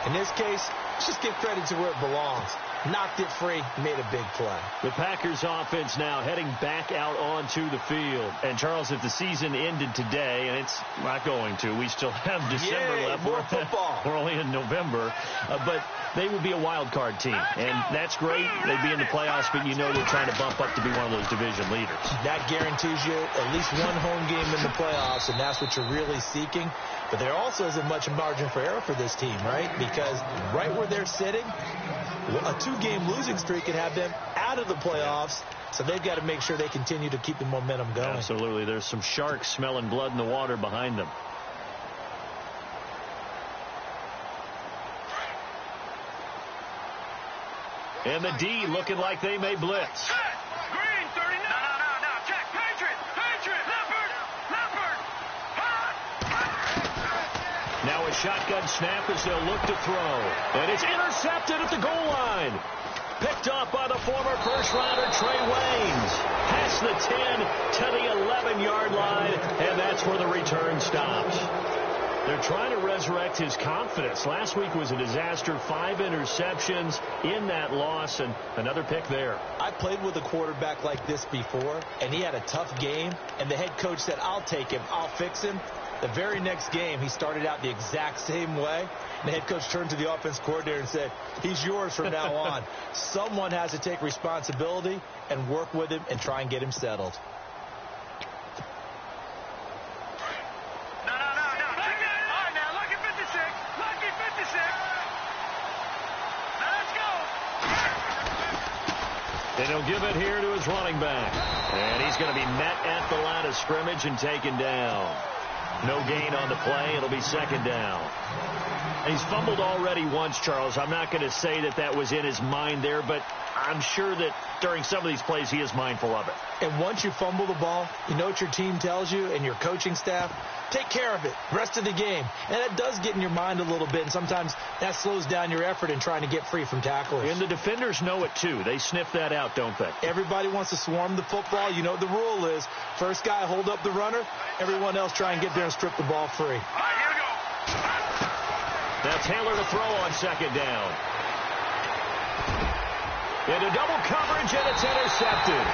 In this case, let's just give credit to where it belongs. Knocked it free, made a big play. The Packers offense now heading back out onto the field. And, Charles, if the season ended today, and it's not going to, we still have December left. More football. We're only in November. But they would be a wild card team. And that's great. They'd be in the playoffs, but you know they're trying to bump up to be one of those division leaders. That guarantees you at least one home game in the playoffs, and that's what you're really seeking. But there also isn't much margin for error for this team, right? Because right where they're sitting, a two-game losing streak could have them out of the playoffs, so they've got to make sure they continue to keep the momentum going. Absolutely. There's some sharks smelling blood in the water behind them. And the D looking like they may blitz. Green, 30. No. Check. Patriot. Leopard. Now a shotgun snap as they'll look to throw. And it's intercepted at the goal line. Picked off by the former first-rounder Trey Waynes. Past the 10 to the 11-yard line, and that's where the return stops. They're trying to resurrect his confidence. Last week was a disaster. 5 interceptions in that loss, and another pick there. I played with a quarterback like this before, and he had a tough game, and the head coach said, I'll take him, I'll fix him. The very next game, he started out the exact same way. And the head coach turned to the offense coordinator and said, he's yours from now on. Someone has to take responsibility and work with him and try and get him settled. No. Check it. All right, now, lucky 56. Lucky 56. Now, let's go. And he'll give it here to his running back. And he's going to be met at the line of scrimmage and taken down. No gain on the play. It'll be second down. He's fumbled already once, Charles. I'm not going to say that was in his mind there, but I'm sure that during some of these plays he is mindful of it. And once you fumble the ball, you know what your team tells you and your coaching staff? Take care of it rest of the game. And that does get in your mind a little bit, and sometimes that slows down your effort in trying to get free from tacklers. And the defenders know it, too. They sniff that out, don't they? Everybody wants to swarm the football. You know what the rule is. First guy hold up the runner. Everyone else try and get there and strip the ball free. All right, here we go. That's Taylor to throw on second down. Into double coverage, and it's intercepted.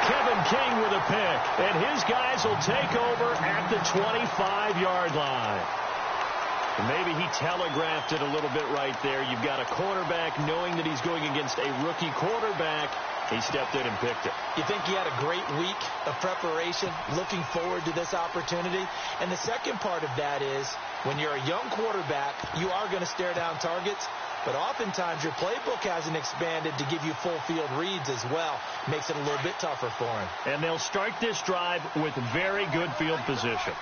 Kevin King with a pick, and his guys will take over at the 25-yard line. And maybe he telegraphed it a little bit right there. You've got a quarterback knowing that he's going against a rookie quarterback. He stepped in and picked it. You think he had a great week of preparation, looking forward to this opportunity? And the second part of that is, when you're a young quarterback, you are going to stare down targets, but oftentimes your playbook hasn't expanded to give you full field reads as well. Makes it a little bit tougher for him. And they'll start this drive with very good field position.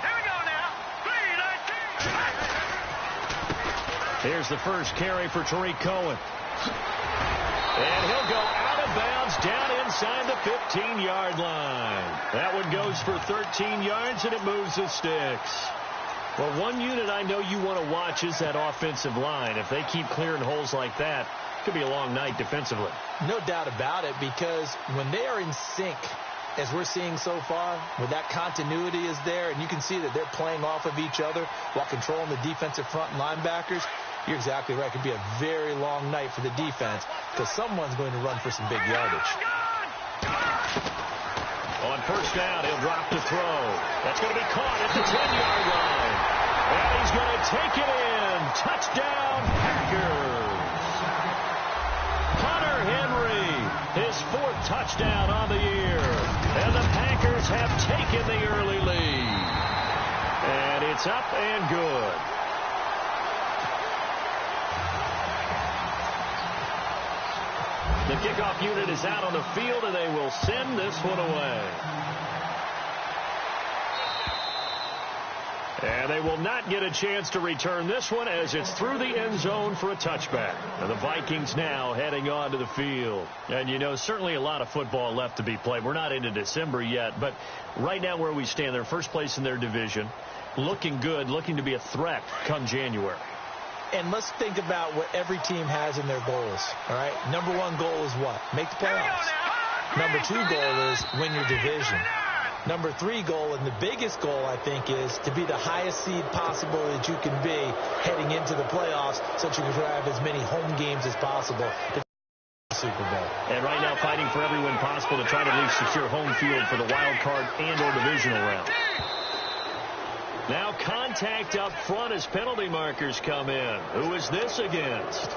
Here we go now. kry1990. Here's the first carry for Tariq Cohen. And he'll go out of bounds down inside the 15-yard line. That one goes for 13 yards, and it moves the sticks. Well, one unit I know you want to watch is that offensive line. If they keep clearing holes like that, it could be a long night defensively. No doubt about it, because when they are in sync, as we're seeing so far, when that continuity is there, and you can see that they're playing off of each other while controlling the defensive front and linebackers, you're exactly right. It could be a very long night for the defense because someone's going to run for some big yardage. On first down, he'll drop to throw. That's going to be caught at the 10-yard line. And he's going to take it in. Touchdown, Packers. Hunter Henry, his 4th touchdown on the year. And the Packers have taken the early lead. And it's up and good. The kickoff unit is out on the field, and they will send this one away. And they will not get a chance to return this one as it's through the end zone for a touchback. And the Vikings now heading on to the field. And, you know, certainly a lot of football left to be played. We're not into December yet, but right now where we stand, they're first place in their division, looking good, looking to be a threat come January. And let's think about what every team has in their goals, all right? Number 1 goal is what? Make the playoffs. Number 2 goal is win your division. Number 3 goal, and the biggest goal, I think, is to be the highest seed possible that you can be heading into the playoffs so that you can have as many home games as possible to the Super Bowl. And right now fighting for every win possible to try to at least secure home field for the wild card and or divisional round. Now contact up front as penalty markers come in. Who is this against?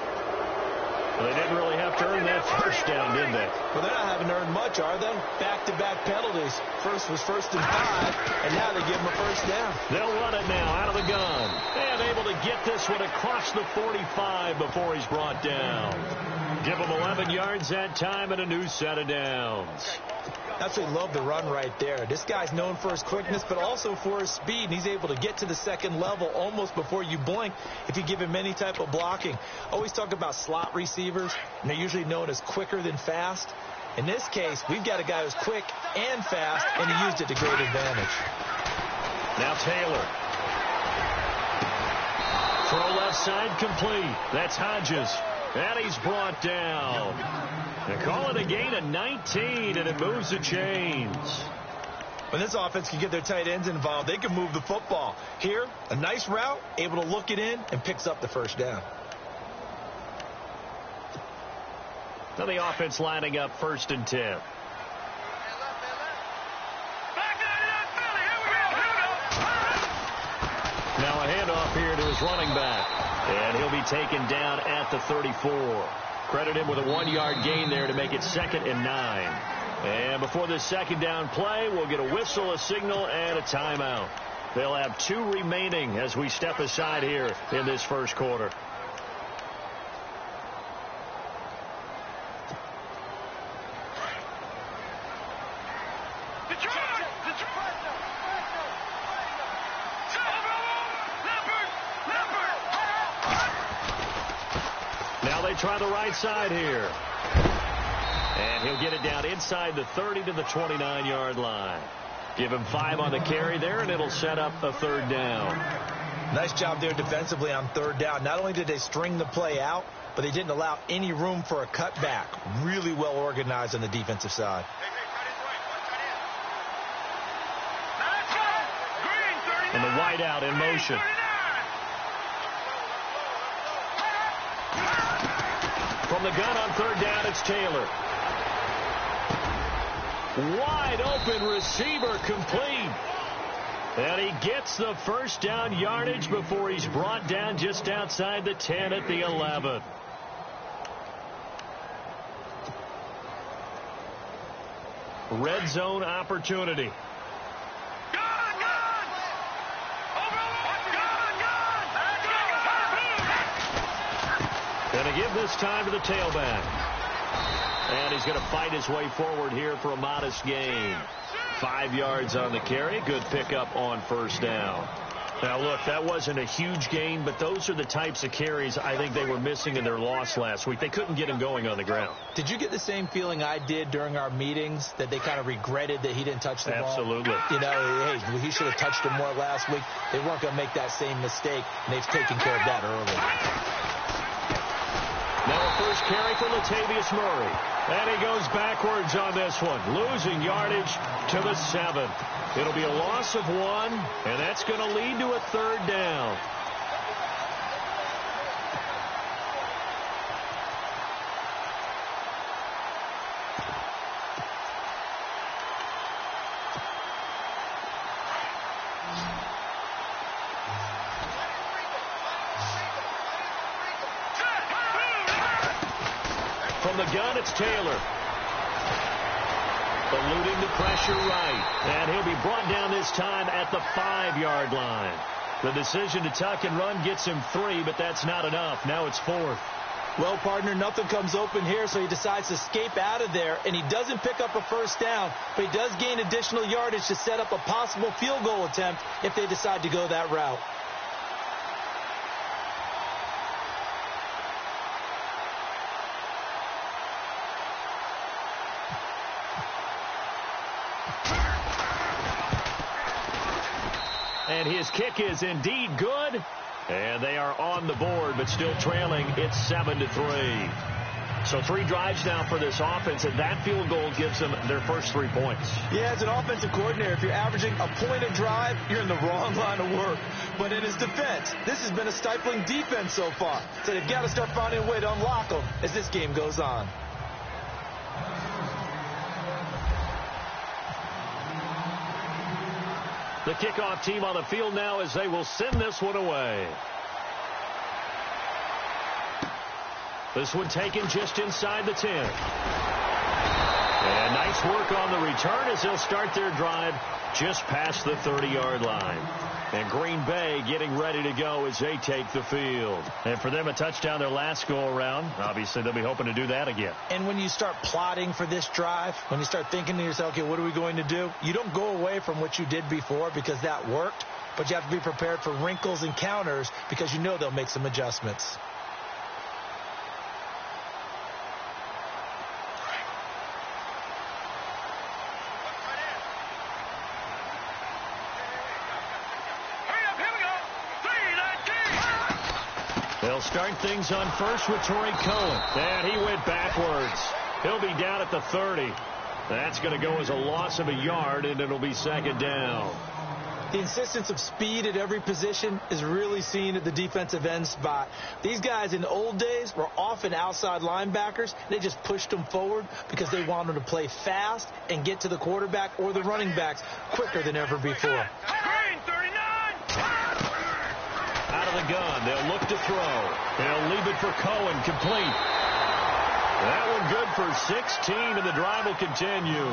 Well, they didn't really have to earn that first down, did they? Well, they're not having earned much, are they? Back-to-back penalties. First was 1st and 5, and now they give them a first down. They'll run it now out of the gun. And able to get this one across the 45 before he's brought down. Give him 11 yards that time and a new set of downs. Absolutely love the run right there. This guy's known for his quickness, but also for his speed. And he's able to get to the second level almost before you blink if you give him any type of blocking. Always talk about slot receivers, and they're usually known as quicker than fast. In this case, we've got a guy who's quick and fast, and he used it to great advantage. Now Taylor. Throw left side complete. That's Hodges. And he's brought down. They call it a gain of 19, and it moves the chains. When this offense can get their tight ends involved, they can move the football. Here, a nice route, able to look it in, and picks up the first down. Now the offense lining up 1st and 10. Now a handoff here to his running back. And he'll be taken down at the 34. Credit him with a 1-yard gain there to make it 2nd and 9. And before this second down play, we'll get a whistle, a signal, and a timeout. They'll have 2 remaining as we step aside here in this first quarter. Try the right side here. And he'll get it down inside the 30 to the 29-yard line. Give him 5 on the carry there, and it'll set up a 3rd down. Nice job there defensively on 3rd down. Not only did they string the play out, but they didn't allow any room for a cutback. Really well organized on the defensive side. And the wide out in motion. From the gun on 3rd down, it's Taylor. Wide open receiver complete. And he gets the first down yardage before he's brought down just outside the 10 at the 11. Red zone opportunity. Going to give this time to the tailback. And he's going to fight his way forward here for a modest gain. 5 yards on the carry. Good pickup on 1st down. Now, look, that wasn't a huge gain, but those are the types of carries I think they were missing in their loss last week. They couldn't get him going on the ground. Did you get the same feeling I did during our meetings, that they kind of regretted that he didn't touch the ball? Absolutely. You know, hey, he should have touched him more last week. They weren't going to make that same mistake, and they've taken care of that early. Now a first carry for Latavius Murray. And he goes backwards on this one, losing yardage to the 7. It'll be a loss of 1, and that's going to lead to a 3rd down. From the gun, it's Taylor. Eluding the pressure right. And he'll be brought down this time at the 5-yard line. The decision to tuck and run gets him 3, but that's not enough. Now it's 4th. Well, partner, nothing comes open here, so he decides to escape out of there, and he doesn't pick up a first down, but he does gain additional yardage to set up a possible field goal attempt if they decide to go that route. And his kick is indeed good. And they are on the board, but still trailing. It's 7-3. So 3 drives now for this offense, and that field goal gives them their first 3 points. Yeah, as an offensive coordinator, if you're averaging a point a drive, you're in the wrong line of work. But in his defense, this has been a stifling defense so far. So they've got to start finding a way to unlock them as this game goes on. The kickoff team on the field now as they will send this one away. This one taken just inside the 10. And nice work on the return as they'll start their drive just past the 30-yard line. And Green Bay getting ready to go as they take the field. And for them, a touchdown their last go-around. Obviously, they'll be hoping to do that again. And when you start plotting for this drive, when you start thinking to yourself, okay, what are we going to do? You don't go away from what you did before because that worked, but you have to be prepared for wrinkles and counters because you know they'll make some adjustments. They'll start things on first with Torrey Cohen. And he went backwards. He'll be down at the 30. That's going to go as a loss of a yard, and it'll be second down. The insistence of speed at every position is really seen at the defensive end spot. These guys in the old days were often outside linebackers. They just pushed them forward because they wanted to play fast and get to the quarterback or the running backs quicker than ever before. Out of the gun, they'll look to throw. They'll leave it for Cohen, complete. That one good for 16, and the drive will continue.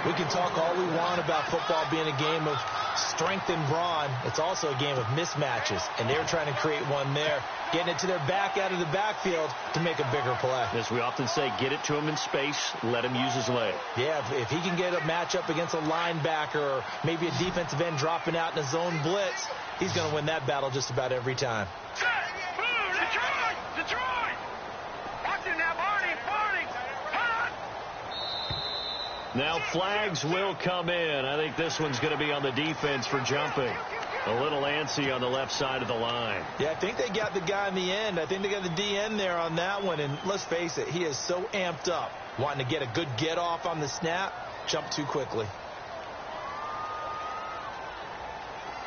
We can talk all we want about football being a game of strength and brawn. It's also a game of mismatches, and they're trying to create one there, getting it to their back out of the backfield to make a bigger play. As we often say, get it to him in space, let him use his leg. Yeah, if he can get a matchup against a linebacker or maybe a defensive end dropping out in a zone blitz, he's going to win that battle just about every time. Detroit! Watch him now, Barney! Now flags will come in. I think this one's going to be on the defense for jumping. A little antsy on the left side of the line. Yeah, I think they got the guy in the end. I think they got the DN there on that one. And let's face it, he is so amped up, wanting to get a good get off on the snap, jump too quickly.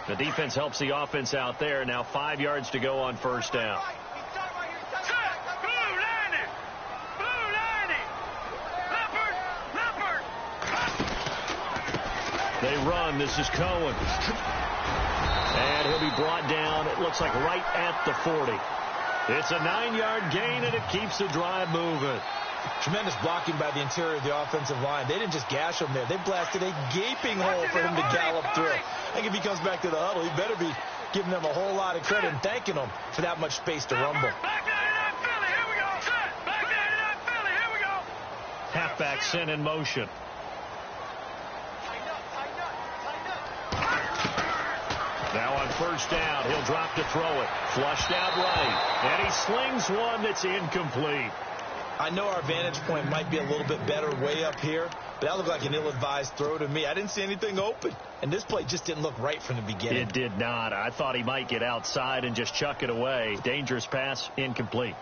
The defense helps the offense out there. Now 5 yards to go on first down. They run. This is Cohen. And he'll be brought down, it looks like, right at the 40. It's a 9-yard gain, and it keeps the drive moving. Tremendous blocking by the interior of the offensive line. They didn't just gash him there. They blasted a gaping hole for him to gallop through. I think if he comes back to the huddle, he better be giving them a whole lot of credit and thanking them for that much space to rumble. Halfback sent in motion. Now on first down, he'll drop to throw it. Flushed out right. And he slings one that's incomplete. I know our vantage point might be a little bit better way up here, but that looked like an ill-advised throw to me. I didn't see anything open, and this play just didn't look right from the beginning. It did not. I thought he might get outside and just chuck it away. Dangerous pass, incomplete.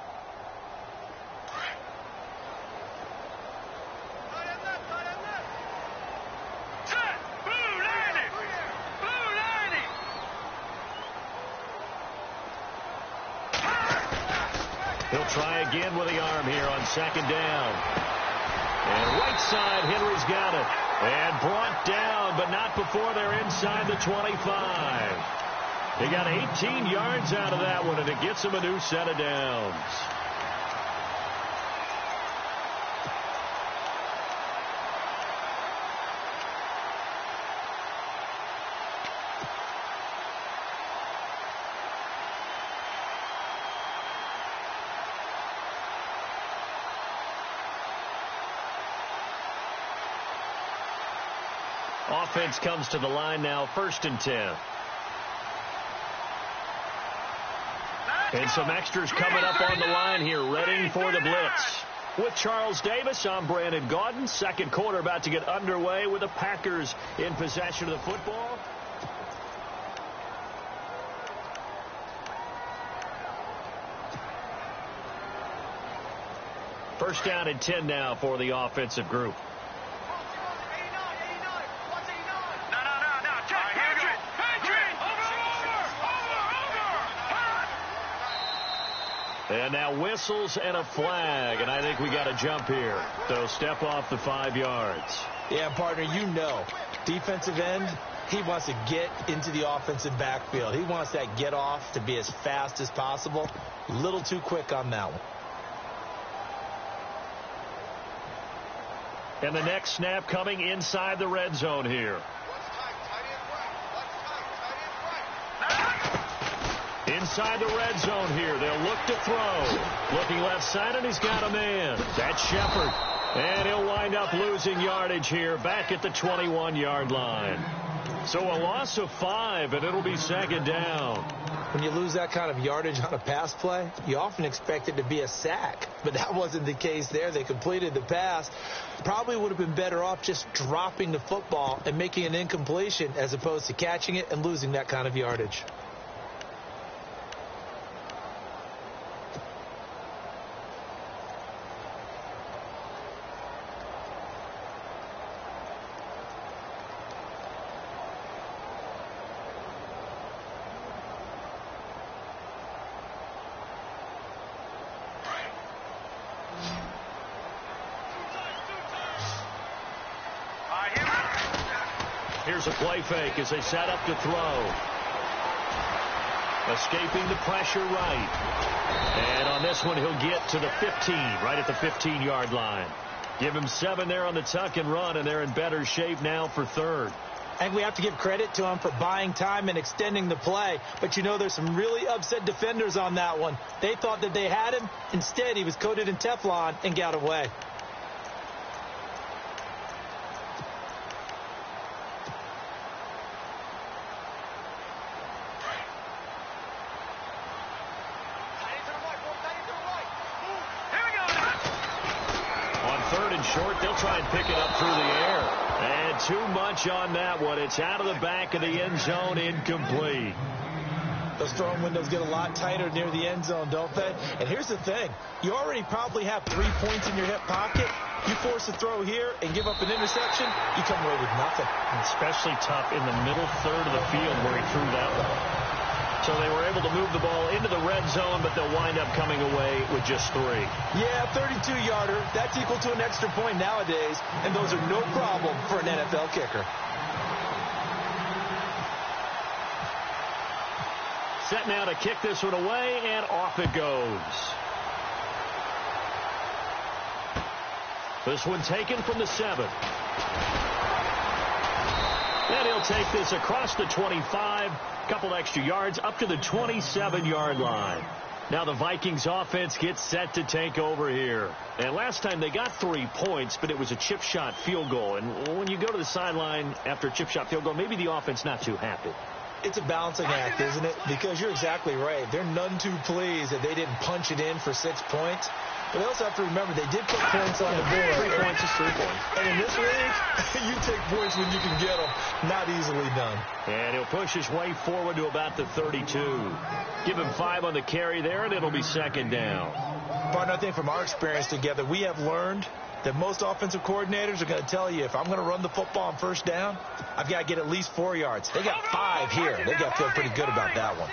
He'll try again with the arm here on second down. And right side, Henry's got it. And brought down, but not before they're inside the 25. He got 18 yards out of that one, and it gets him a new set of downs. Offense comes to the line now, 1st and 10. And some extras coming up on the line here, ready for the blitz. With Charles Davis, I'm Brandon Gaudin. Second quarter about to get underway with the Packers in possession of the football. First down and 10 now for the offensive group. And now whistles and a flag, and I think we got a jump here. So step off the 5 yards. Yeah, partner, you know, defensive end, he wants to get into the offensive backfield. He wants that get off to be as fast as possible. A little too quick on that one. And the next snap coming inside the red zone here. Inside the red zone here. They'll look to throw. Looking left side, and he's got a man. That's Shepard. And he'll wind up losing yardage here back at the 21-yard line. So a loss of 5, and it'll be second down. When you lose that kind of yardage on a pass play, you often expect it to be a sack. But that wasn't the case there. They completed the pass. Probably would have been better off just dropping the football and making an incompletion as opposed to catching it and losing that kind of yardage. Here's a play fake as they set up to throw. Escaping the pressure right. And on this one, he'll get to the 15, right at the 15-yard line. Give him 7 there on the tuck and run, and they're in better shape now for third. I think we have to give credit to him for buying time and extending the play. But, you know, there's some really upset defenders on that one. They thought that they had him. Instead, he was coated in Teflon and got away. Short, they'll try and pick it up through the air. And too much on that one. It's out of the back of the end zone, incomplete. Those throwing windows get a lot tighter near the end zone, don't they? And here's the thing. You already probably have 3 points in your hip pocket. You force a throw here and give up an interception, you come away with nothing. Especially tough in the middle third of the field where he threw that one. So they were able to move the ball into the red zone, but they'll wind up coming away with just 3. Yeah, 32-yarder. That's equal to an extra point nowadays, and those are no problem for an NFL kicker. Set now to kick this one away, and off it goes. This one taken from the 7. And he'll take this across the 25, couple extra yards up to the 27-yard line. Now the Vikings offense gets set to take over here. And last time they got 3 points, but it was a chip shot field goal. And when you go to the sideline after a chip shot field goal, maybe the offense not too happy. It's a balancing act, isn't it? Because you're exactly right. They're none too pleased that they didn't punch it in for 6 points. But they also have to remember they did put points on the board. 3 points is 3 points. And in this league, you take points when you can get them. Not easily done. And he'll push his way forward to about the 32. Give him 5 on the carry there, and it'll be second down. Partner, I think from our experience together, we have learned that most offensive coordinators are going to tell you, if I'm going to run the football on first down, I've got to get at least 4 yards. They got 5 here. They've got to feel pretty good about that one.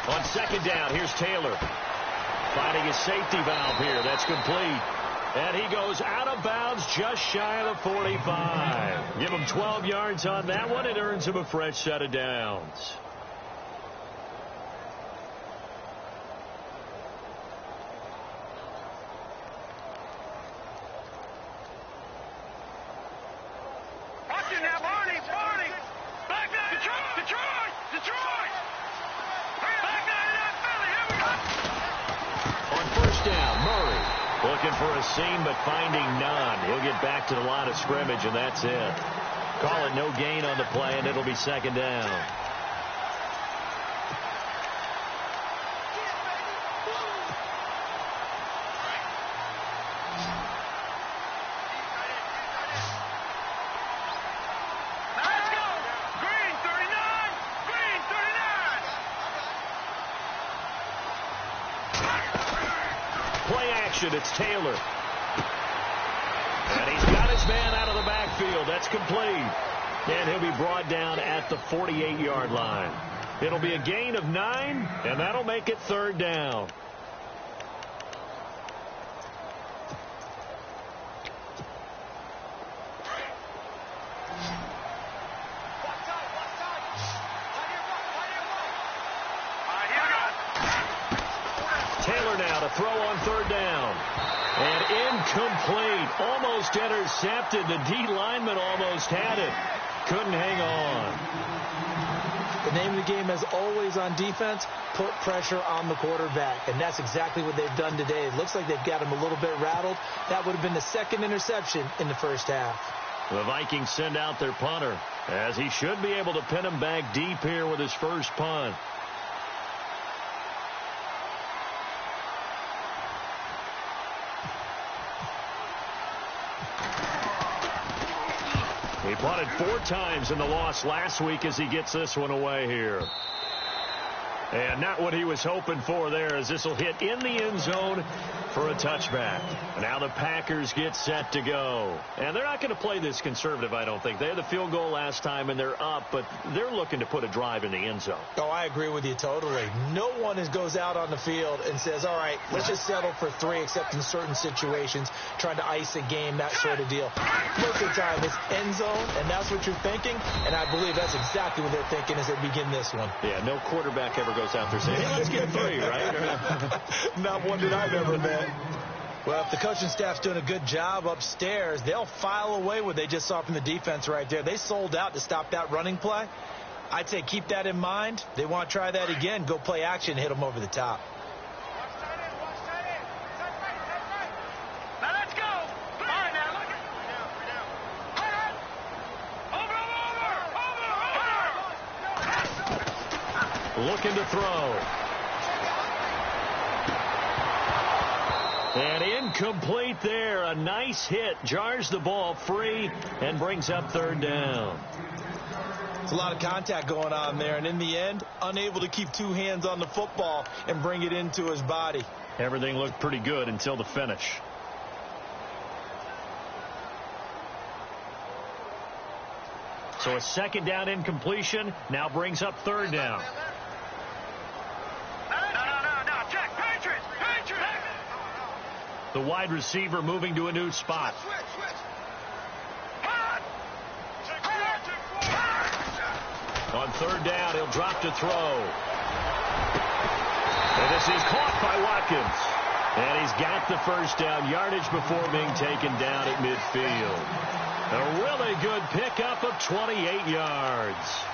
On second down, here's Taylor. Finding his safety valve here. That's complete. And he goes out of bounds just shy of the 45. Give him 12 yards on that one. It earns him a fresh set of downs. Looking for a seam, but finding none. He'll get back to the line of scrimmage, and that's it. Call it no gain on the play, and it'll be second down. action. It's Taylor. And he's got his man out of the backfield. That's complete. And he'll be brought down at the 48-yard line. It'll be a gain of 9, and that'll make it 3rd down. Taylor now to throw on 3rd down. And incomplete. Almost intercepted. The D lineman almost had it. Couldn't hang on. The name of the game, as always on defense, put pressure on the quarterback. And that's exactly what they've done today. It looks like they've got him a little bit rattled. That would have been the 2nd interception in the first half. The Vikings send out their punter, as he should be able to pin him back deep here with his first punt. He punted 4 times in the loss last week as he gets this one away here. And not what he was hoping for there, as this will hit in the end zone for a touchback. Now the Packers get set to go. And they're not going to play this conservative, I don't think. They had the field goal last time, and they're up, but they're looking to put a drive in the end zone. Oh, I agree with you totally. No one goes out on the field and says, all right, let's just settle for 3, except in certain situations, trying to ice a game, that sort of deal. Most of the time, it's end zone, and that's what you're thinking, and I believe that's exactly what they're thinking as they begin this one. Yeah, no quarterback ever goes out there saying, hey, let's get 3, right? Not one that I've ever met. Well, if the coaching staff's doing a good job upstairs, they'll file away what they just saw from the defense right there. They sold out to stop that running play. I'd say keep that in mind. They want to try that again. Go play action and hit them over the top. Now let's go. All right, now look at over. Looking to throw. And incomplete there. A nice hit. Jars the ball free and brings up 3rd down. There's a lot of contact going on there, and in the end, unable to keep 2 hands on the football and bring it into his body. Everything looked pretty good until the finish. So a 2nd down incompletion now brings up 3rd down. The wide receiver moving to a new spot. On 3rd down, he'll drop to throw. And this is caught by Watkins. And he's got the first down yardage before being taken down at midfield. A really good pickup of 28 yards.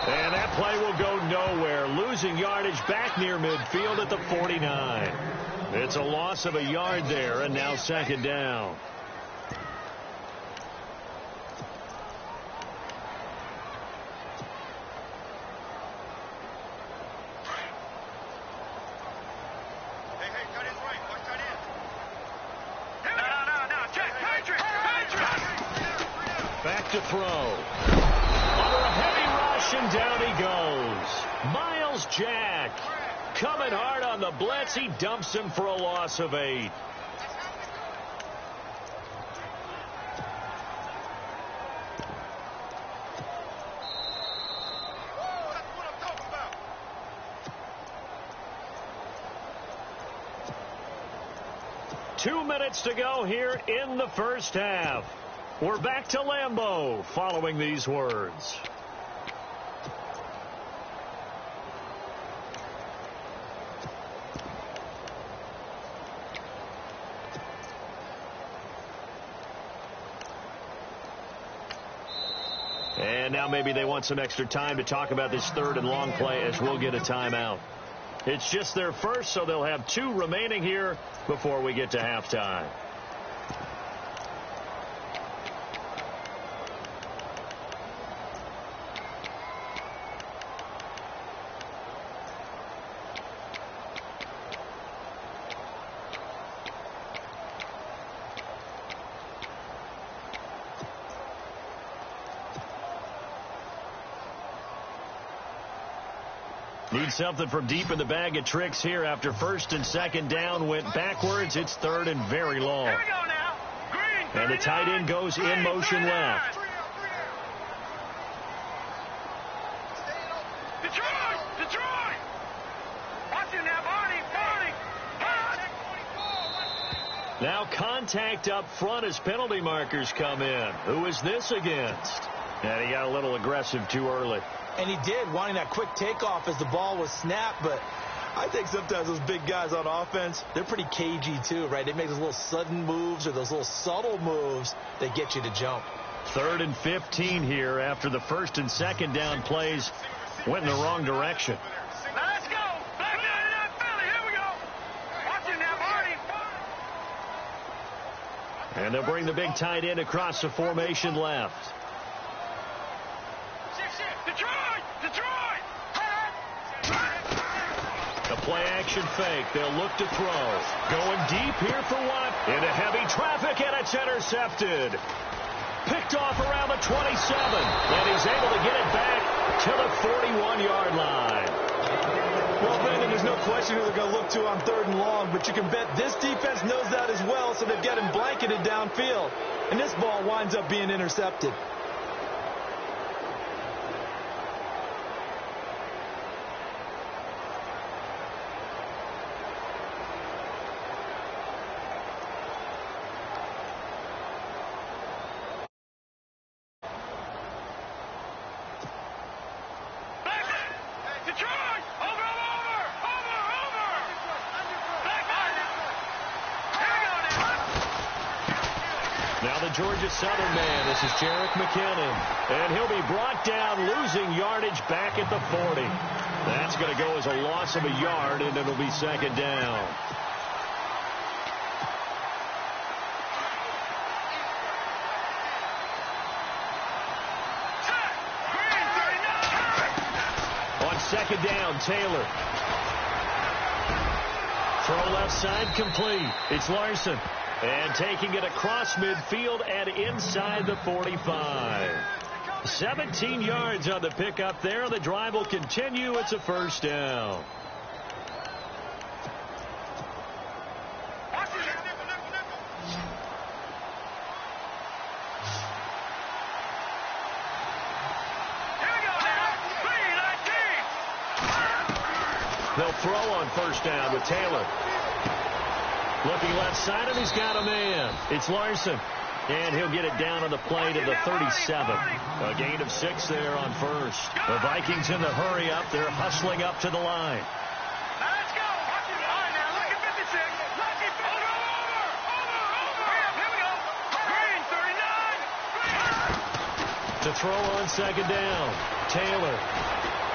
And that play will go nowhere. Losing yardage back near midfield at the 49. It's a loss of a yard there, and now 2nd down. Hey, cut his right. Watch that in. No, check. Patrick. Back to throw. Under a heavy rush, and down he goes. Miles Jack coming hard on the blitz. He dumps him for a loss of 8. That's what I'm talking about. 2 minutes to go here in the first half. We're back to Lambeau following these words. And now maybe they want some extra time to talk about this 3rd and long play, as we'll get a timeout. It's just their first, so they'll have 2 remaining here before we get to halftime. Trying something from deep in the bag of tricks here after first and second down went backwards. It's third and very long. Here we go now. Green, And the tight end goes in motion left. Detroit! Watch it now, Barney. Now contact up front as penalty markers come in. Who is this against? And he got a little aggressive too early. And he did, wanting that quick takeoff as the ball was snapped. But I think sometimes those big guys on offense, they're pretty cagey too, right? They make those little sudden moves or those little subtle moves that get you to jump. 3rd and 15 here after the first and second down plays went in the wrong direction. Now let's go. Back down to that Philly. Here we go. Watch it now, Barney. And they'll bring the big tight end across the formation left. Detroit! The play-action fake. They'll look to throw. Going deep here for one. Into heavy traffic, and it's intercepted. Picked off around the 27. And he's able to get it back to the 41-yard line. Well, Brandon, there's no question who they're going to look to on 3rd and long, but you can bet this defense knows that as well, so they've got him blanketed downfield. And this ball winds up being intercepted. Georgia Southern man. This is Jerick McKinnon. And he'll be brought down, losing yardage back at the 40. That's going to go as a loss of a yard, and it'll be second down. On second down, Taylor. Throw left side complete. It's Larson. And taking it across midfield and inside the 45. 17 yards on the pickup there. The drive will continue. It's a first down. They'll throw on first down with Taylor. Looking left side, and he's got a man. It's Larson. And he'll get it down on the play to the 37. A gain of 6 there on first. The Vikings in the hurry up. They're hustling up to the line. Let's go. All right, now look at 56. Lucky over. Here we go. Green, 39. To throw on second down. Taylor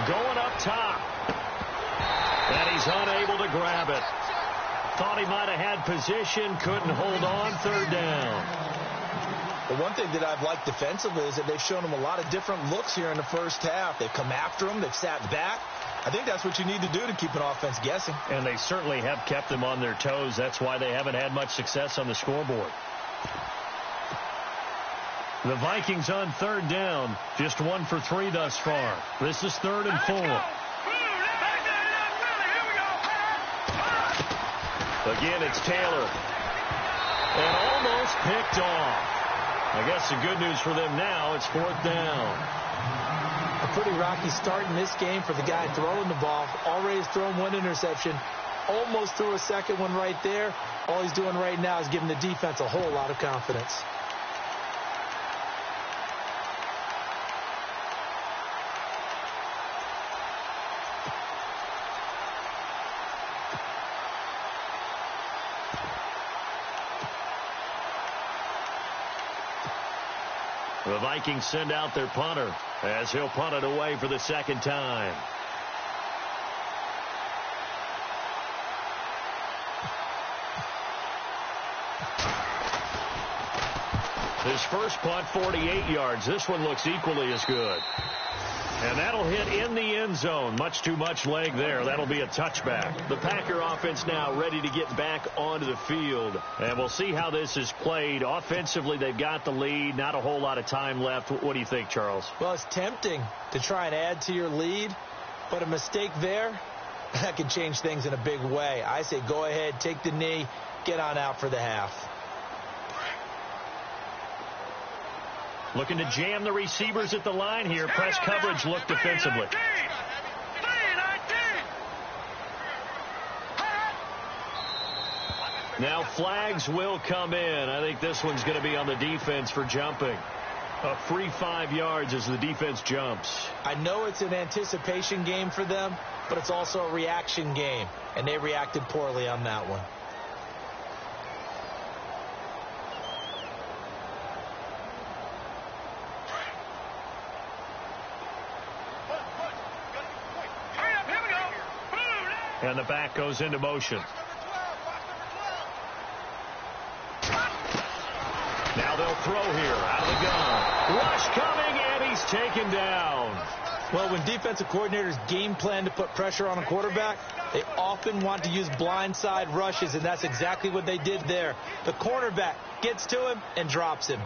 going up top. And he's unable to grab it. Thought he might have had position, couldn't hold on, third down. The one thing that I've liked defensively is that they've shown him a lot of different looks here in the first half. They've come after him. They've sat back. I think that's what you need to do to keep an offense guessing. And they certainly have kept them on their toes. That's why they haven't had much success on the scoreboard. The Vikings on third down, just 1 for 3 thus far. This is 3rd and 4. Again, it's Taylor. And almost picked off. I guess the good news for them now, it's 4th down. A pretty rocky start in this game for the guy throwing the ball. Already has thrown 1 interception. Almost threw a second one right there. All he's doing right now is giving the defense a whole lot of confidence. The Vikings send out their punter as he'll punt it away for the second time. His first punt, 48 yards. This one looks equally as good. And that'll hit in the end zone. Much too much leg there. That'll be a touchback. The Packer offense now ready to get back onto the field. And we'll see how this is played. Offensively, they've got the lead. Not a whole lot of time left. What do you think, Charles? Well, it's tempting to try and add to your lead. But a mistake there, that can change things in a big way. I say go ahead, take the knee, get on out for the half. Looking to jam the receivers at the line here. Press coverage look defensively. Now flags will come in. I think this one's going to be on the defense for jumping. A free 5 yards as the defense jumps. I know it's an anticipation game for them, but it's also a reaction game, and they reacted poorly on that one. And the back goes into motion. Now they'll throw here out of the gun. Rush coming, and he's taken down. Well, when defensive coordinators game plan to put pressure on a quarterback, they often want to use blindside rushes, and that's exactly what they did there. The cornerback gets to him and drops him.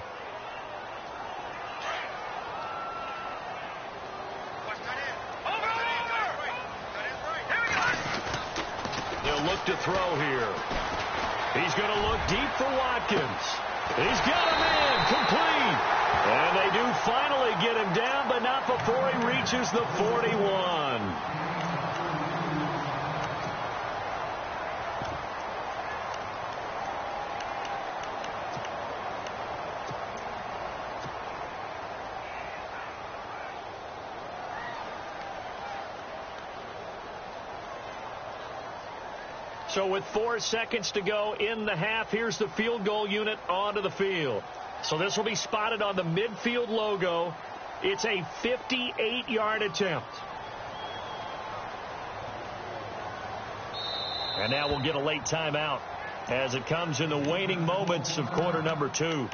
They'll look to throw here. He's going to look deep for Watkins. He's got a man complete. And they do finally get him down, but not before he reaches the 41. So with 4 seconds to go in the half, here's the field goal unit onto the field. So this will be spotted on the midfield logo. It's a 58-yard attempt. And now we'll get a late timeout as it comes in the waning moments of quarter number 2.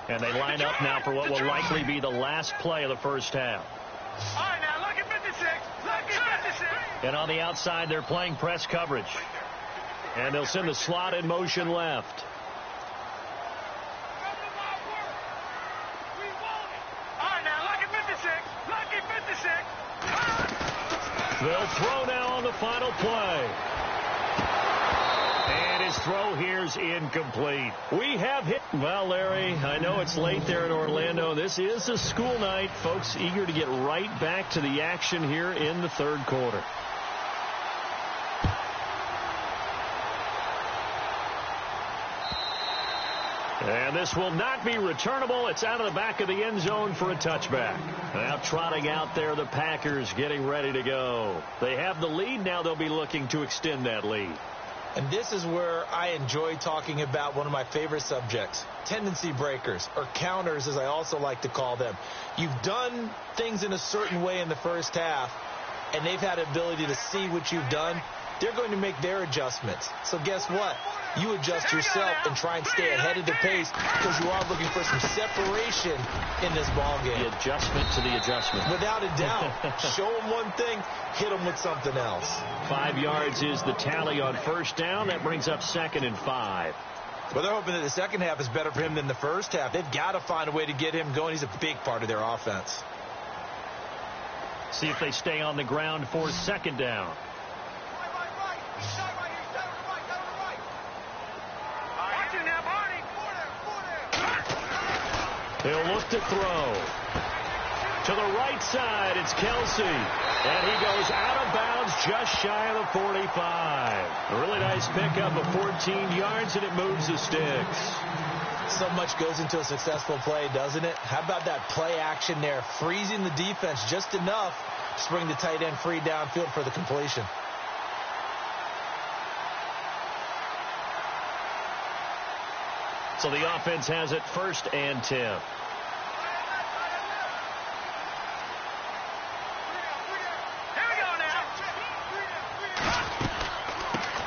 And they line up now for what will likely be the last play of the first half. All right, now, lucky 56. Lucky 56. And on the outside, they're playing press coverage. And they'll send the slot in motion left. All right, now, lucky 56. Lucky 56. They'll throw now on the final play. And his throw here's incomplete. We have hit. Well, Larry, I know it's late there in Orlando. This is a school night. Folks eager to get right back to the action here in the third quarter. And this will not be returnable. It's out of the back of the end zone for a touchback. Now trotting out there, the Packers getting ready to go. They have the lead. Now they'll be looking to extend that lead. And this is where I enjoy talking about one of my favorite subjects, tendency breakers, or counters as I also like to call them. You've done things in a certain way in the first half, and they've had the ability to see what you've done. They're going to make their adjustments. So guess what? You adjust yourself and try and stay ahead of the pace because you are looking for some separation in this ball game. The adjustment to the adjustment. Without a doubt. Show them one thing, hit them with something else. 5 yards is the tally on first down. That brings up 2nd and 5. Well, they're hoping that the second half is better for him than the first half. They've got to find a way to get him going. He's a big part of their offense. See if they stay on the ground for 2nd down. He'll look to throw. To the right side, it's Kelsey. And he goes out of bounds just shy of the 45. A really nice pickup of 14 yards, and it moves the sticks. So much goes into a successful play, doesn't it? How about that play action there? Freezing the defense just enough to bring the tight end free downfield for the completion. So the offense has it 1st and 10.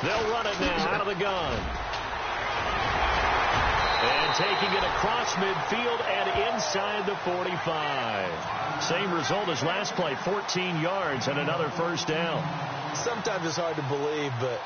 They'll run it now out of the gun. And taking it across midfield and inside the 45. Same result as last play, 14 yards and another first down. Sometimes it's hard to believe, but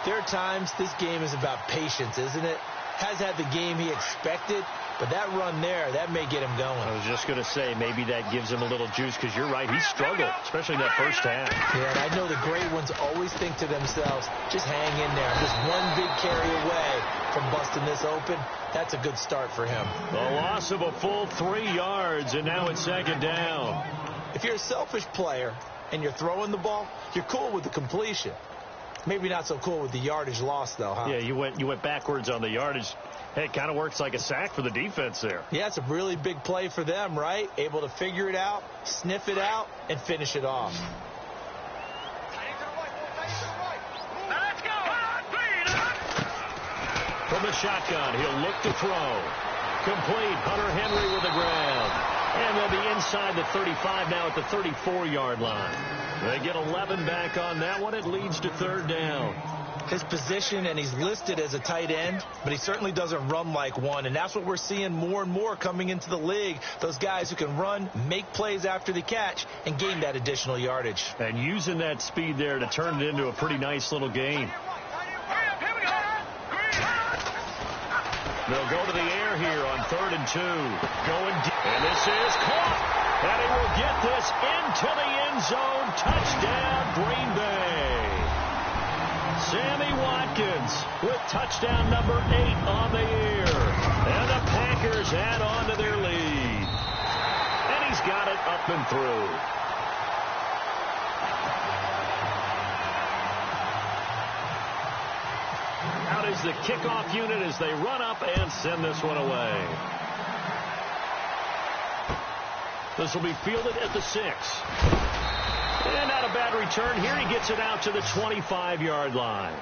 there are times this game is about patience, isn't it? Has had the game he expected, but that run there, that may get him going. I was just going to say, maybe that gives him a little juice, because you're right, he struggled, especially in that first half. Yeah, and I know the great ones always think to themselves, just hang in there. I'm just one big carry away from busting this open. That's a good start for him. The loss of a full 3 yards, and now it's second down. If you're a selfish player and you're throwing the ball, you're cool with the completion. Maybe not so cool with the yardage loss, though, huh? Yeah, you went backwards on the yardage. Hey, it kind of works like a sack for the defense there. Yeah, it's a really big play for them, right? Able to figure it out, sniff it out, and finish it off. Let's go. From the shotgun, he'll look to throw. Complete. Hunter Henry with the ground. And they'll be inside the 35 now at the 34-yard line. They get 11 back on that one. It leads to third down. His position, and he's listed as a tight end, but he certainly doesn't run like one, and that's what we're seeing more and more coming into the league. Those guys who can run, make plays after the catch, and gain that additional yardage. And using that speed there to turn it into a pretty nice little game. They'll go to the air here on 3rd and 2. Going deep. And this is caught. And he will get this into the end zone. Touchdown, Green Bay. Sammy Watkins with touchdown number 8 on the year. And the Packers add on to their lead. And he's got it up and through. Out is the kickoff unit as they run up and send this one away. This will be fielded at the 6. And not a bad return here. He gets it out to the 25-yard line.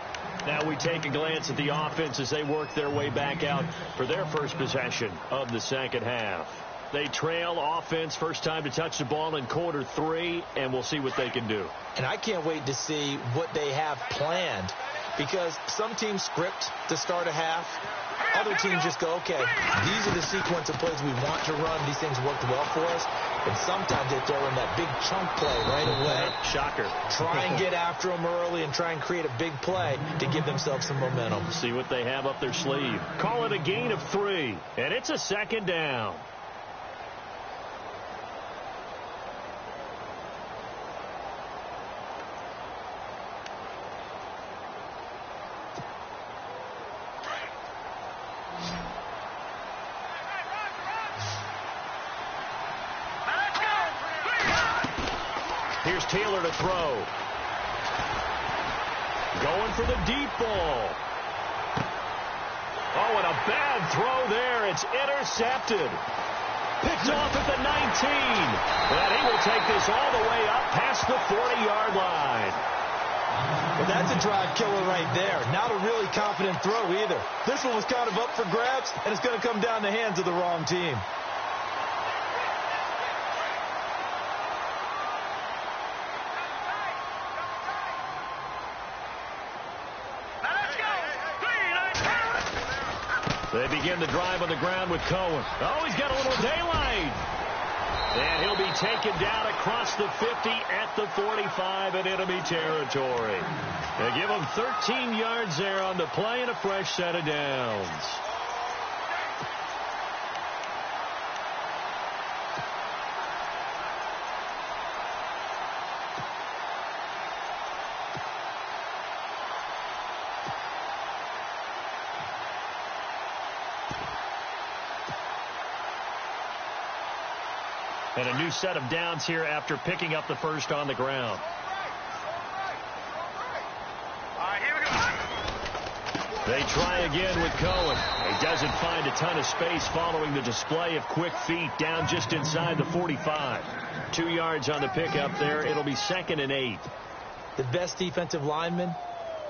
Now we take a glance at the offense as they work their way back out for their first possession of the second half. They trail offense, first time to touch the ball in quarter 3, and we'll see what they can do. And I can't wait to see what they have planned, because some teams script to start a half. Other teams just go, okay, these are the sequence of plays we want to run. These things worked well for us. And sometimes they throw in that big chunk play right away. Shocker. Try and get after them early and try and create a big play to give themselves some momentum. See what they have up their sleeve. Call it a gain of 3, and it's a second down. Here's Taylor to throw. Going for the deep ball. Oh, and a bad throw there. It's intercepted. Picked off at the 19. And he will take this all the way up past the 40-yard line. Well, that's a drive killer right there. Not a really confident throw either. This one was kind of up for grabs, and it's going to come down the hands of the wrong team. They begin the drive on the ground with Cohen. Oh, he's got a little daylight. And he'll be taken down across the 50 at the 45 in enemy territory. They give him 13 yards there on the play and a fresh set of downs. And a new set of downs here after picking up the first on the ground. They try again with Cohen. He doesn't find a ton of space following the display of quick feet down just inside the 45. 2 yards on the pickup there. It'll be 2nd and 8. The best defensive linemen,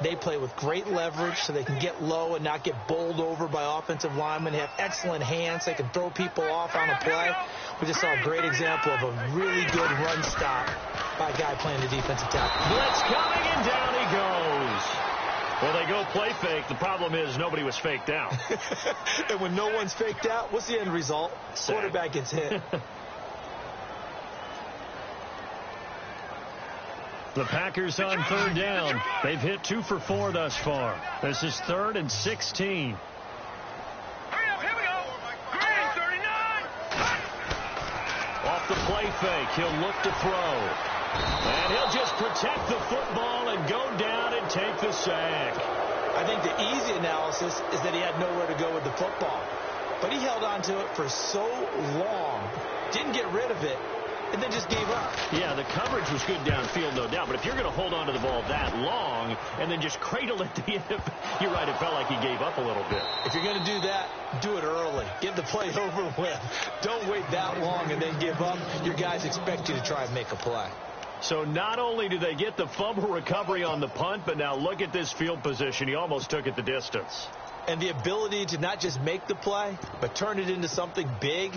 they play with great leverage so they can get low and not get bowled over by offensive linemen. They have excellent hands. They can throw people off on a play. We just saw a great example of a really good run stop by a guy playing the defensive tackle. Blitz coming, and down he goes. Well, they go play fake. The problem is nobody was faked out. And when no one's faked out, what's the end result? Sack. Quarterback gets hit. The Packers on third down. They've hit 2 for 4 thus far. This is 3rd and 16. Hurry up, here we go. Green 39. Off the play fake, he'll look to throw. And he'll just protect the football and go down and take the sack. I think the easy analysis is that he had nowhere to go with the football. But he held on to it for so long, didn't get rid of it, and then just gave up. Yeah, the coverage was good downfield, no doubt. But if you're going to hold on to the ball that long and then just cradle it to the hip, you're right, it felt like he gave up a little bit. If you're going to do that, do it early. Get the play over with. Don't wait that long and then give up. Your guys expect you to try and make a play. So not only do they get the fumble recovery on the punt, but now look at this field position. He almost took it the distance. And the ability to not just make the play, but turn it into something big,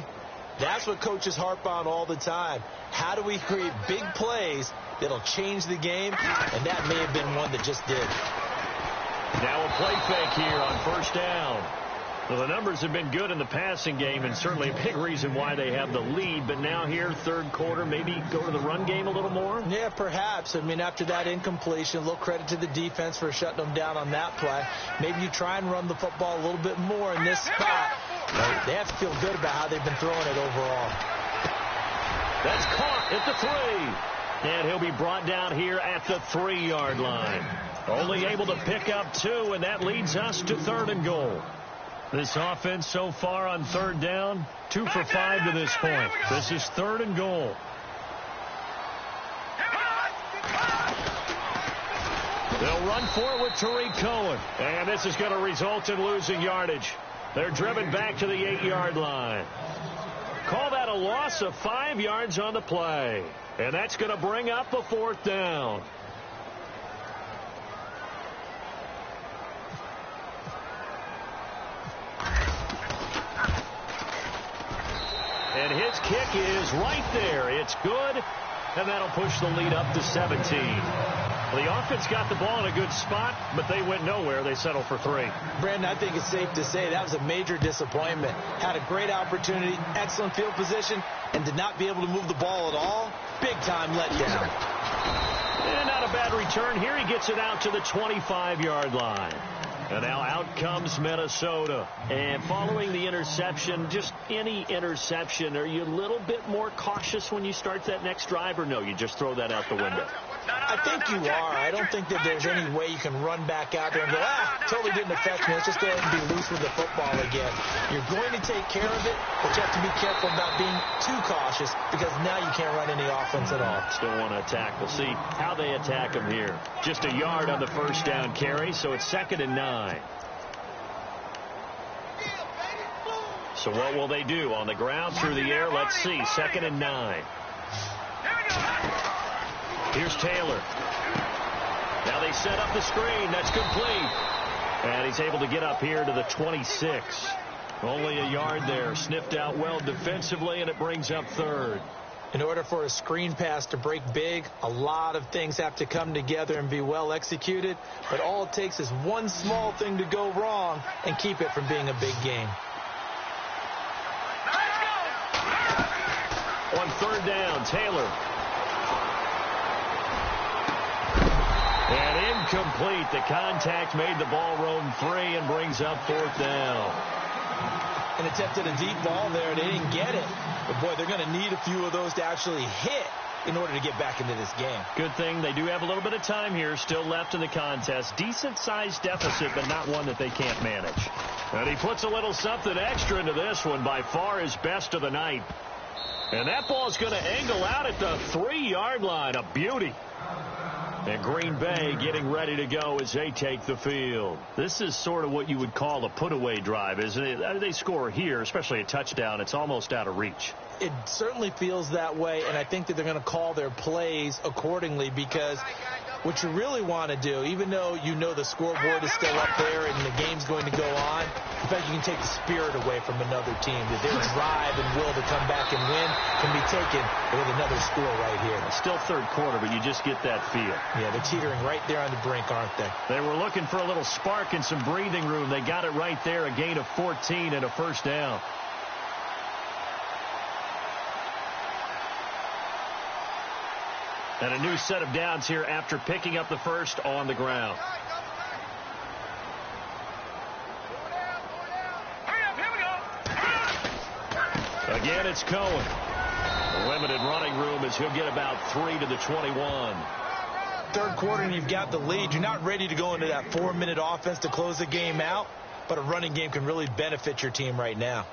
that's what coaches harp on all the time. How do we create big plays that'll change the game? And that may have been one that just did. Now a play fake here on first down. Well, the numbers have been good in the passing game and certainly a big reason why they have the lead. But now here, third quarter, maybe go to the run game a little more? Yeah, perhaps. I mean, after that incompletion, a little credit to the defense for shutting them down on that play. Maybe you try and run the football a little bit more in this spot. They have to feel good about how they've been throwing it overall. That's caught at the 3. And he'll be brought down here at the 3-yard line. Only able to pick up 2, and that leads us to 3rd and goal. This offense so far on third down, 2 for 5 to this point. This is 3rd and goal. They'll run for it with Tariq Cohen. And this is going to result in losing yardage. They're driven back to the 8-yard line. Call that a loss of 5 yards on the play. And that's going to bring up a 4th down. And his kick is right there. It's good, and that'll push the lead up to 17. Well, the offense got the ball in a good spot, but they went nowhere. They settled for 3. Brandon, I think it's safe to say that was a major disappointment. Had a great opportunity, excellent field position, and did not be able to move the ball at all. Big-time letdown. And not a bad return here. He gets it out to the 25-yard line. And now out comes Minnesota. And following the interception, just any interception, are you a little bit more cautious when you start that next drive, or no, you just throw that out the window? I think you are. I don't think that there's any way you can run back out there and go, totally didn't affect me. Let's just go ahead and be loose with the football again. You're going to take care of it, but you have to be careful about being too cautious because now you can't run any offense at all. Still want to attack. We'll see how they attack him here. Just a yard on the first down carry, so it's 2nd and 9. So what will they do? On the ground, through the air, let's see. 2nd and 9. Here's Taylor. Now they set up the screen. That's complete. And he's able to get up here to the 26. Only a yard there. Sniffed out well defensively, and it brings up 3rd. In order for a screen pass to break big, a lot of things have to come together and be well executed. But all it takes is one small thing to go wrong and keep it from being a big game. On 3rd down, Taylor. And incomplete. The contact made the ball roam 3 and brings up 4th down. And attempted a deep ball there. They didn't get it. But, boy, they're going to need a few of those to actually hit in order to get back into this game. Good thing they do have a little bit of time here still left in the contest. Decent-sized deficit, but not one that they can't manage. And he puts a little something extra into this one. By far his best of the night. And that ball is going to angle out at the 3-yard line. A beauty. And Green Bay getting ready to go as they take the field. This is sort of what you would call a put-away drive, isn't it? They score here, especially a touchdown. It's almost out of reach. It certainly feels that way, and I think that they're going to call their plays accordingly because What you really want to do, even though you know the scoreboard is still up there and the game's going to go on, in fact, you can take the spirit away from another team. That their drive and will to come back and win can be taken with another score right here. It's still third quarter, but you just get that feel. Yeah, they're teetering right there on the brink, aren't they? They were looking for a little spark and some breathing room. They got it right there, a gain of 14 and a first down. And a new set of downs here after picking up the first on the ground. Again, it's Cohen. Limited running room as he'll get about 3 to the 21. Third quarter and you've got the lead. You're not ready to go into that 4-minute offense to close the game out, but a running game can really benefit your team right now.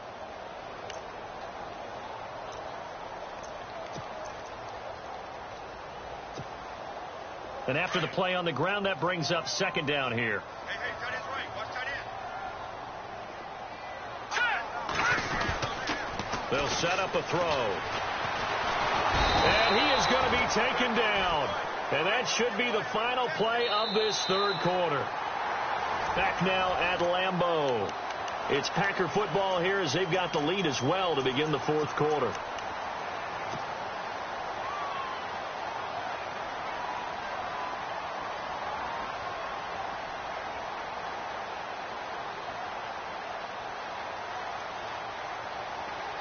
And after the play on the ground, that brings up second down here. Hey, tight end's right. Watch tight end. They'll set up a throw. And he is going to be taken down. And that should be the final play of this third quarter. Back now at Lambeau. It's Packer football here as they've got the lead as well to begin the fourth quarter.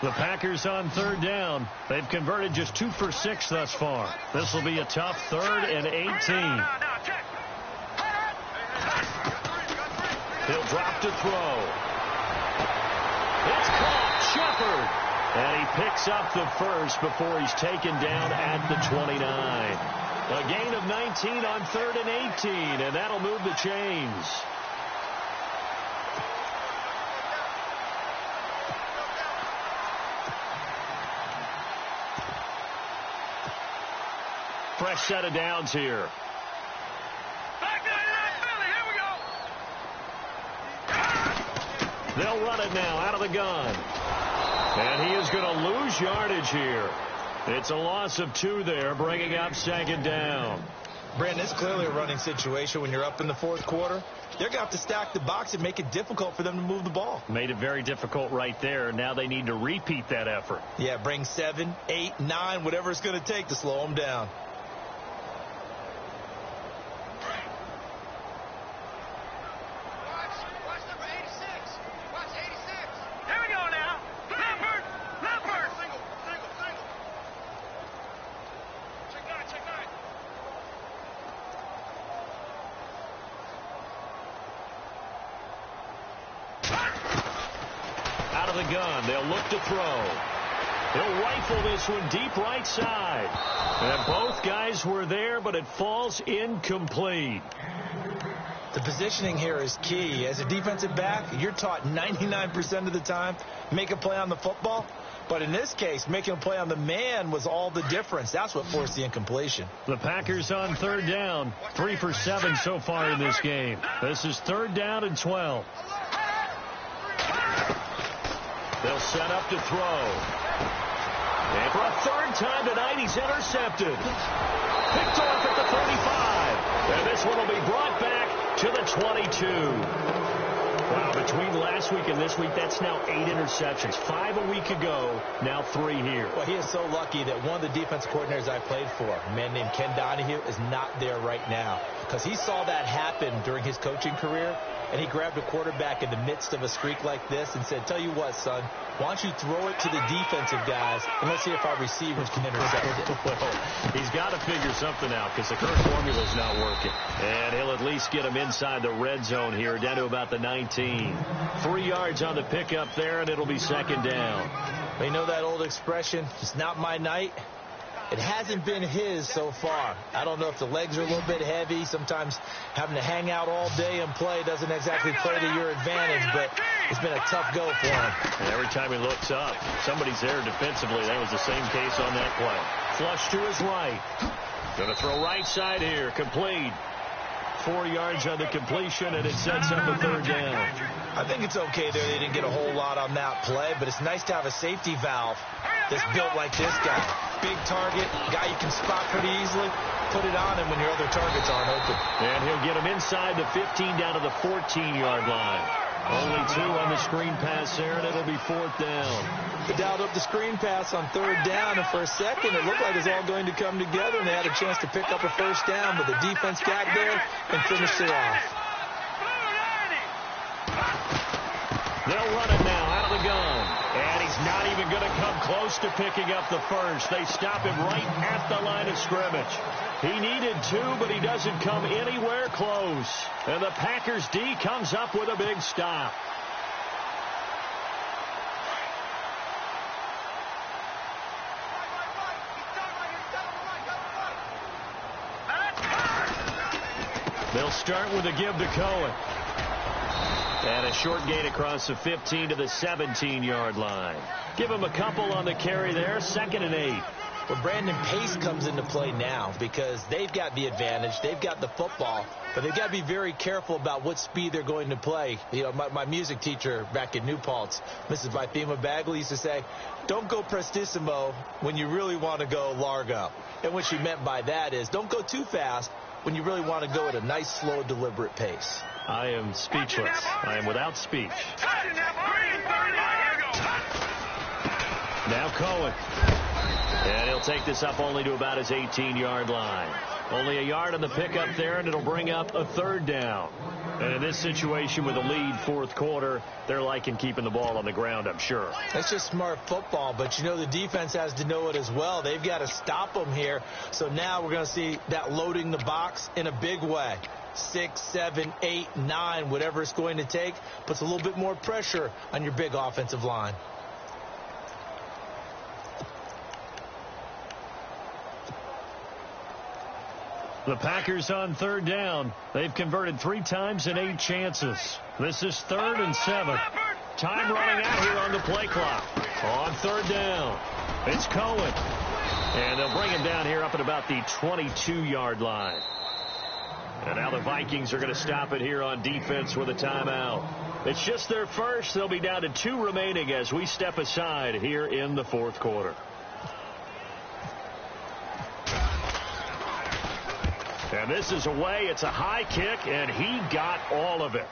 The Packers on third down. They've converted just 2 for 6 thus far. This will be a tough 3rd and 18. He'll drop to throw. It's caught. Shepard. And he picks up the first before he's taken down at the 29. A gain of 19 on 3rd and 18, and that'll move the chains. Fresh set of downs here. Back there, Philly. Here we go. They'll run it now out of the gun. And he is going to lose yardage here. It's a loss of 2 there, bringing up second down. Brandon, it's clearly a running situation when you're up in the fourth quarter. They're going to have to stack the box and make it difficult for them to move the ball. Made it very difficult right there. Now they need to repeat that effort. Yeah, bring 7, 8, 9, whatever it's going to take to slow them down. Watch number 86. Watch 86. Here we go now. Leopard. Single. Check 9. Out of the gun. They'll look to throw. He'll rifle this one deep right side. And both guys were there, but it falls incomplete. The positioning here is key. As a defensive back, you're taught 99% of the time, make a play on the football. But in this case, making a play on the man was all the difference. That's what forced the incompletion. The Packers on third down. 3 for 7 so far in this game. This is 3rd down and 12. They'll set up to throw. And for a 3rd time tonight, he's intercepted. Picked off at the 35. And this one will be brought back to the 22. Wow, between last week and this week, that's now 8 interceptions. 5 a week ago, now 3 here. Well, he is so lucky that one of the defense coordinators I played for, a man named Ken Donahue, is not there right now. Because he saw that happen during his coaching career, and he grabbed a quarterback in the midst of a streak like this and said, tell you what, son, why don't you throw it to the defensive guys, and let's see if our receivers can intercept it. Well, he's got to figure something out because the current formula is not working. And he'll at least get him inside the red zone here, down to about the 19. 3 yards on the pickup there, and it'll be second down. You know that old expression, it's not my night? It hasn't been his so far. I don't know if the legs are a little bit heavy. Sometimes having to hang out all day and play doesn't exactly play to your advantage, but it's been a tough go for him. And every time he looks up, somebody's there defensively. That was the same case on that play. Flush to his right. Going to throw right side here. Complete. 4 yards on the completion, and it sets up a 3rd down. I think it's okay there. They didn't get a whole lot on that play, but it's nice to have a safety valve that's built like this guy. Big target, guy you can spot pretty easily. Put it on him when your other targets aren't open. And he'll get him inside the 15 down to the 14-yard line. Only 2 on the screen pass there, and it'll be 4th down. They dialed up the screen pass on 3rd down, and for a second it looked like it was all going to come together, and they had a chance to pick up a 1st down, but the defense got there and finished it off. They'll run it now out of the gun. And he's not even going to come close to picking up the 1st. They stop him right at the line of scrimmage. He needed 2, but he doesn't come anywhere close. And the Packers D comes up with a big stop. They'll start with a give to Cohen. And a short gain across the 15 to the 17-yard line. Give him a couple on the carry there. 2nd and 8. Well, Brandon, pace comes into play now because they've got the advantage. They've got the football, but they've got to be very careful about what speed they're going to play. You know, my music teacher back in New Paltz, Mrs. Vifema Bagley, used to say, don't go prestissimo when you really want to go largo. And what she meant by that is don't go too fast when you really want to go at a nice, slow, deliberate pace. I am speechless. I am without speech. Now Cohen. And he'll take this up only to about his 18-yard line. Only a yard on the pickup there, and it'll bring up a 3rd down. And in this situation with a lead 4th quarter, they're liking keeping the ball on the ground, I'm sure. That's just smart football, but you know the defense has to know it as well. They've got to stop them here. So now we're going to see that loading the box in a big way. 6, 7, 8, 9, whatever it's going to take, puts a little bit more pressure on your big offensive line. The Packers on 3rd down. They've converted 3 times in 8 chances. This is 3rd and 7. Time running out here on the play clock. On 3rd down, it's Cohen. And they'll bring him down here up at about the 22-yard line. And now the Vikings are going to stop it here on defense with a timeout. It's just their first. They'll be down to 2 remaining as we step aside here in the 4th quarter. And this is away. It's a high kick, and he got all of it.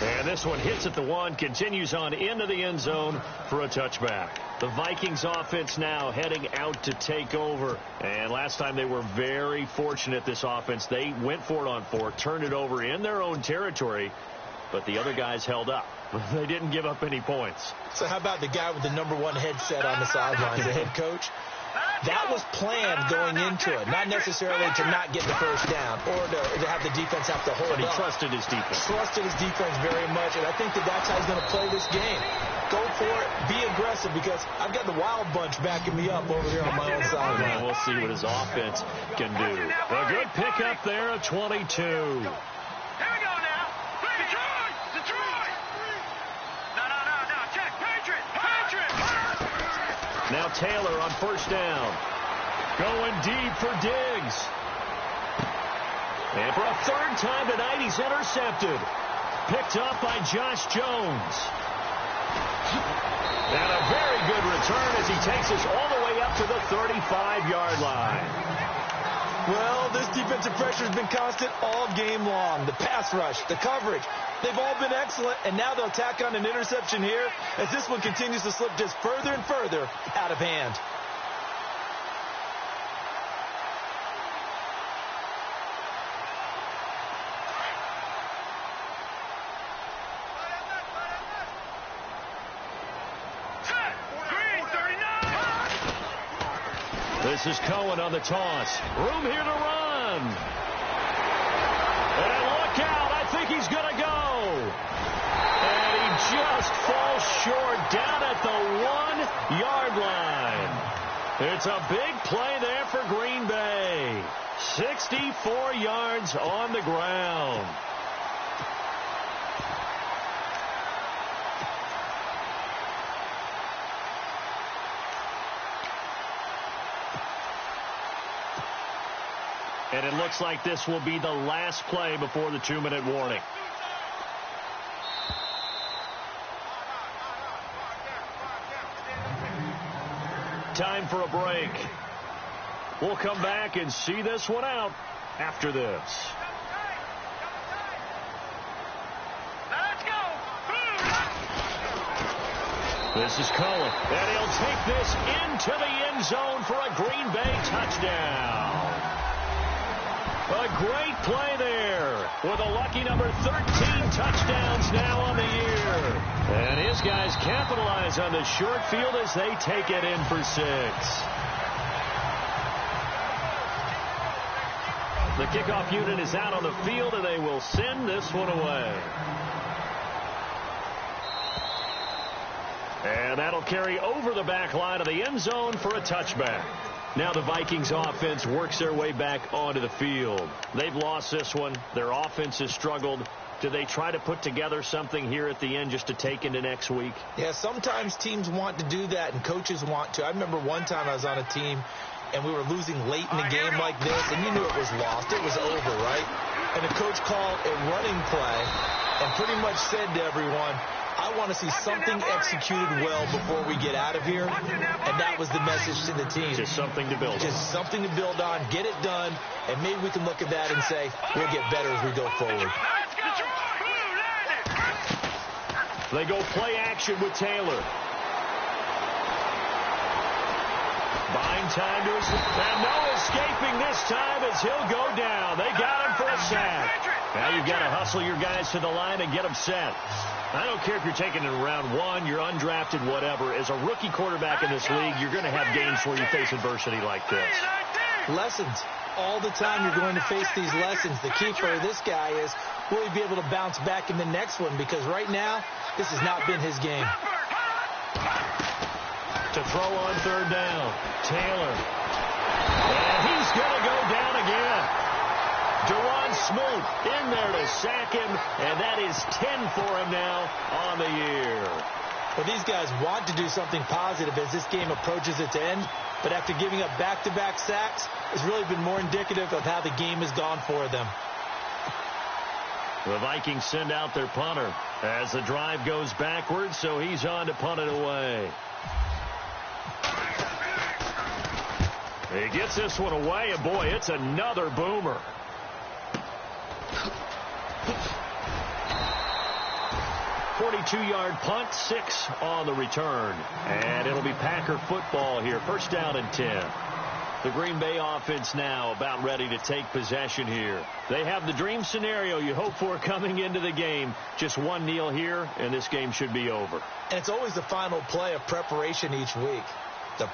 And this one hits at the 1, continues on into the end zone for a touchback. The Vikings offense now heading out to take over. And last time they were very fortunate, this offense. They went for it on 4, turned it over in their own territory, but the other guys held up. They didn't give up any points. So how about the guy with the #1 headset on the sidelines, the head coach? That was planned going into it, not necessarily to not get the 1st down or to have the defense have to hold But he up. trusted his defense. Trusted his defense very much, and I think that's how he's going to play this game. Go for it, be aggressive, because I've got the wild bunch backing me up over here on my own sideline. We'll see what his offense can do. A good pickup there of 22. Here we go now. Detroit. No. Check. Patriot. Now Taylor on 1st down. Going deep for Diggs. And for a 3rd time tonight, he's intercepted. Picked up by Josh Jones. And a very good return as he takes us all the way up to the 35-yard line. Well, this defensive pressure has been constant all game long. The pass rush, the coverage, they've all been excellent, and now they'll tack on an interception here as this one continues to slip just further and further out of hand. This is Cohen on the toss. Room here to run. And look out. I think he's going to go. And he just falls short down at the 1-yard line. It's a big play there for Green Bay. 64 yards on the ground. And it looks like this will be the last play before the 2-minute warning. Time for a break. We'll come back and see this one out after this. Let's go. This is Cohen, and he'll take this into the end zone for a Green Bay touchdown. A great play there with a lucky number 13 touchdowns now on the year. And his guys capitalize on the short field as they take it in for 6. The kickoff unit is out on the field, and they will send this one away. And that'll carry over the back line of the end zone for a touchback. Now the Vikings offense works their way back onto the field. They've lost this one. Their offense has struggled. Do they try to put together something here at the end just to take into next week? Yeah, sometimes teams want to do that and coaches want to. I remember one time I was on a team and we were losing late in the game like this, and you knew it was lost. It was over, right? And the coach called a running play and pretty much said to everyone, I want to see something executed well before we get out of here. And that was the message to the team. Just something to build on. Just something to build on, get it done, and maybe we can look at that and say, we'll get better as we go forward. They go play action with Taylor. Buying time to his left. And no escaping this time as he'll go down. They got him for a sack. Now you've got to hustle your guys to the line and get them set. I don't care if you're taking it in round 1, you're undrafted, whatever. As a rookie quarterback in this league, you're going to have games where you face adversity like this. Lessons. All the time you're going to face these lessons. The key for this guy is, will he be able to bounce back in the next one? Because right now, this has not been his game. To throw on third down, Taylor. And he's going to go down again. Deron Smoot in there to sack him, and that is 10 for him now on the year. Well, these guys want to do something positive as this game approaches its end, but after giving up back-to-back sacks, it's really been more indicative of how the game has gone for them. The Vikings send out their punter as the drive goes backwards, so he's on to punt it away. He gets this one away, and boy, it's another boomer. 42-yard punt, 6 on the return. And it'll be Packer football here. First down and 10. The Green Bay offense now about ready to take possession here. They have the dream scenario you hope for coming into the game. Just one kneel here, and this game should be over. And it's always the final play of preparation each week. The